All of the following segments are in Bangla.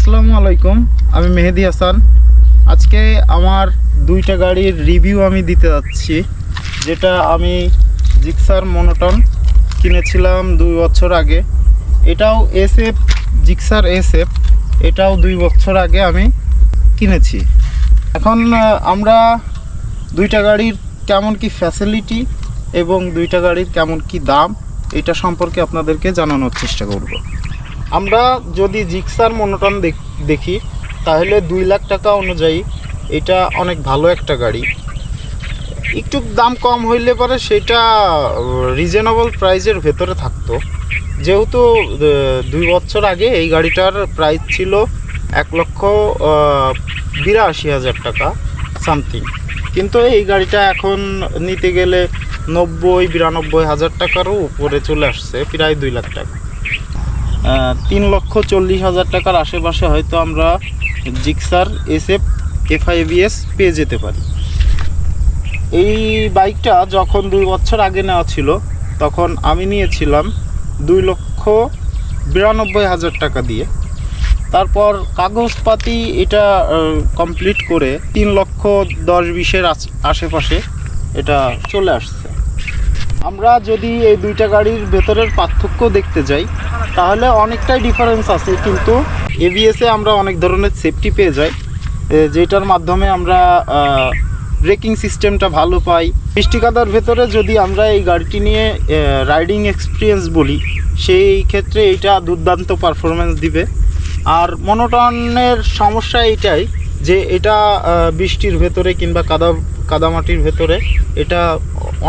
আসসালামু আলাইকুম, আমি মেহেদি হাসান। আজকে আমার দুইটা গাড়ির রিভিউ আমি দিতে যাচ্ছি, যেটা আমি জিক্সার মনোটন কিনেছিলাম 2 বছর আগে। এটাও এসএফ, জিক্সার এসএফ, এটাও 2 বছর আগে আমি কিনেছি। এখন আমরা দুইটা গাড়ির কেমন কি ফ্যাসিলিটি এবং দুইটা গাড়ির কেমন কি দাম, এটা সম্পর্কে আপনাদেরকে জানানোর চেষ্টা করব। আমরা যদি জিক্সার মনোটন দেখি তাহলে 2 লাখ টাকা অনুযায়ী এটা অনেক ভালো একটা গাড়ি। একটু দাম কম হইলে পরে সেটা রিজনেবল প্রাইসের ভেতরে থাকতো, যেহেতু 2 বছর আগে এই গাড়িটার প্রাইস ছিল 1,82,000 টাকা সামথিং, কিন্তু এই গাড়িটা এখন নিতে গেলে 90-92 টাকারও উপরে চলে আসছে, প্রায় 2 লাখ টাকা। 3,40,000 টাকার আশেপাশে হয়তো আমরা জিক্সার এসএফ FI-ABS পেয়ে যেতে পারি। এই বাইকটা যখন 2 বছর আগে নেওয়া ছিল তখন আমি নিয়েছিলাম 2,92,000 টাকা দিয়ে। তারপর কাগজপাতি এটা কমপ্লিট করে 3,10,20,000 আশেপাশে এটা চলে আসছে। আমরা যদি এই দুইটা গাড়ির ভেতরের পার্থক্য দেখতে যাই তাহলে অনেকটাই ডিফারেন্স আছে, কিন্তু এবিএসে আমরা অনেক ধরনের সেফটি পেয়ে যাই, যেটার মাধ্যমে আমরা ব্রেকিং সিস্টেমটা ভালো পাই। বৃষ্টিকাদার ভেতরে যদি আমরা এই গাড়িটি নিয়ে রাইডিং এক্সপিরিয়েন্স বলি, সেই ক্ষেত্রে এটা দুর্দান্ত পারফরমেন্স দিবে। আর মনোটনের সমস্যা এটাই যে এটা বৃষ্টির ভেতরে কিংবা কাদামাটির ভেতরে এটা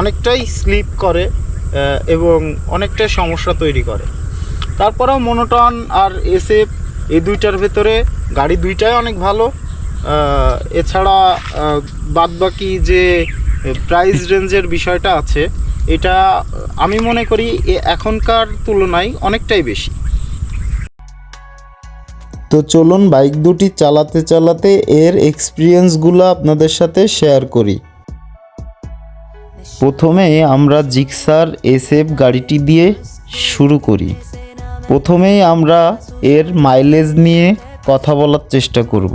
অনেকটাই স্লিপ করে এবং অনেকটাই সমস্যা তৈরি করে। তারপরেও মনোটন আর এসএফ এই দুইটার ভেতরে গাড়ি দুইটাই অনেক ভালো। এছাড়া বাদবাকি যে প্রাইস রেঞ্জের বিষয়টা আছে, এটা আমি মনে করি এখনকার তুলনায় অনেকটাই বেশি। তো চলুন বাইক দুটি চালাতে চালাতে এর এক্সপিরিয়েন্সগুলো আপনাদের সাথে শেয়ার করি। প্রথমে আমরা জিক্সার এসএফ গাড়িটি দিয়ে শুরু করি। প্রথমেই আমরা এর মাইলেজ নিয়ে কথা বলার চেষ্টা করব।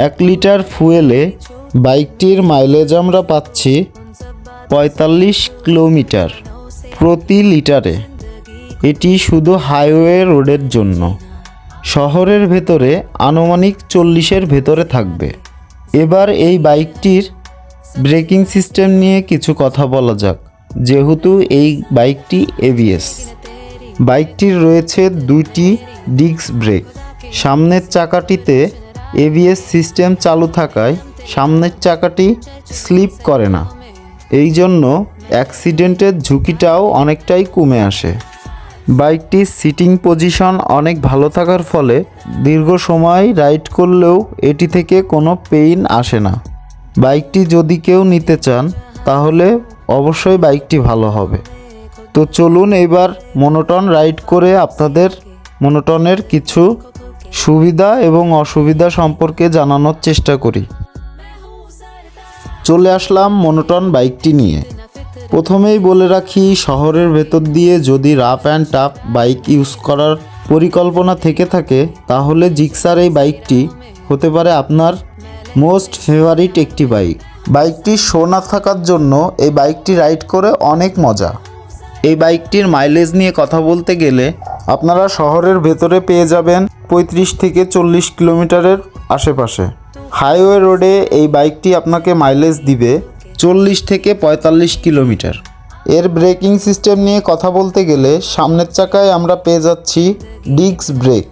1 লিটার ফুয়েলে বাইকটির মাইলেজ আমরা পাচ্ছি 45 কিলোমিটার প্রতি লিটারে। এটি শুধু হাইওয়ে রোডের জন্য। শহরের ভেতরে আনুমানিক 40-এর ভেতরে থাকবে। এবার এই বাইকটির ব্রেকিং সিস্টেম নিয়ে কিছু কথা বলা যাক, যেহেতু এই বাইকটি ABS। বাইকটির রয়েছে 2টি ডিস্ক ব্রেক। সামনের চাকাটিতে ABS সিস্টেম চালু থাকায় সামনের চাকাটি স্লিপ করে না, এই জন্য অ্যাক্সিডেন্টের ঝুঁকিটাও অনেকটাই কমে আসে। বাইকটির সিটিং পজিশন অনেক ভালো থাকার ফলে দীর্ঘ সময় রাইড করলেও এটি থেকে কোনো পেইন আসে না। বাইকটি যদি কেউ নিতে চান তাহলে অবশ্যই বাইকটি ভালো হবে। তো চলুন এবার মনোটন রাইড করে আপনাদের মনোটনের কিছু সুবিধা এবং অসুবিধা সম্পর্কে জানানোর চেষ্টা করি। চলে আসলাম মনোটন বাইকটি নিয়ে। প্রথমেই বলে রাখি, শহরের ভেতর দিয়ে যদি rough and tough bike use করার পরিকল্পনা থেকে থাকে তাহলে জিক্সার এই বাইকটি হতে পারে আপনার মোস্ট ফেভারিট একটি বাইক। বাইকটি শো না থাকার জন্য এই বাইকটি রাইড করে অনেক মজা। এই বাইকটির মাইলেজ নিয়ে কথা বলতে গেলে আপনারা শহরের ভেতরে পেয়ে যাবেন 35 থেকে 40 কিলোমিটারের আশেপাশে। হাইওয়ে রোডে এই বাইকটি আপনাকে মাইলেজ দিবে 40 থেকে 45 কিলোমিটার। এর ব্রেকিং সিস্টেম নিয়ে কথা বলতে গেলে সামনের চাকায় আমরা পেয়ে যাচ্ছি ডিস্ক ব্রেক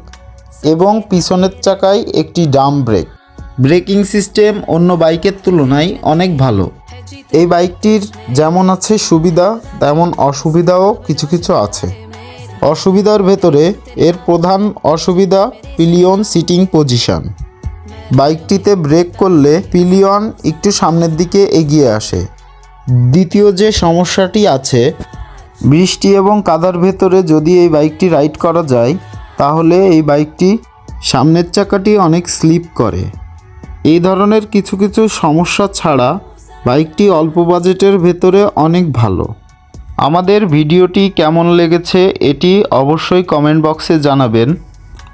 এবং পিছনের চাকায় একটি ডাম ব্রেক। ব্রেকিং সিস্টেম অন্য বাইকের তুলনায় অনেক ভালো। এই বাইকটির যেমন আছে সুবিধা তেমন অসুবিধাও কিছু কিছু আছে। অসুবিধার ভেতরে এর প্রধান অসুবিধা পিলিয়ন সিটিং পজিশন। বাইকটিতে ব্রেক করলে পিলিয়ন একটু সামনের দিকে এগিয়ে আসে। দ্বিতীয় যে সমস্যাটি আছে, বৃষ্টি এবং কাদার ভেতরে যদি এই বাইকটি রাইড করা যায় তাহলে এই বাইকটি সামনের চাকাটি অনেক স্লিপ করে। এই ধরনের কিছু কিছু সমস্যা ছাড়া বাইকটি অল্প বাজেটের ভেতরে অনেক ভালো। আমাদের ভিডিওটি কেমন লেগেছে এটি অবশ্যই কমেন্ট বক্সে জানাবেন।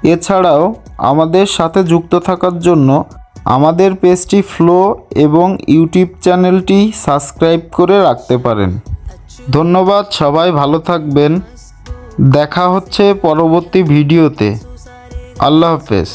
এছাড়াও আমাদের সাথে যুক্ত থাকার জন্য আমাদের পেজটি ফ্লো এবং ইউটিউব চ্যানেলটি সাবস্ক্রাইব করে রাখতে পারেন। ধন্যবাদ, সবাই ভালো থাকবেন। দেখা হচ্ছে পরবর্তী ভিডিওতে। আল্লাহ হাফেজ।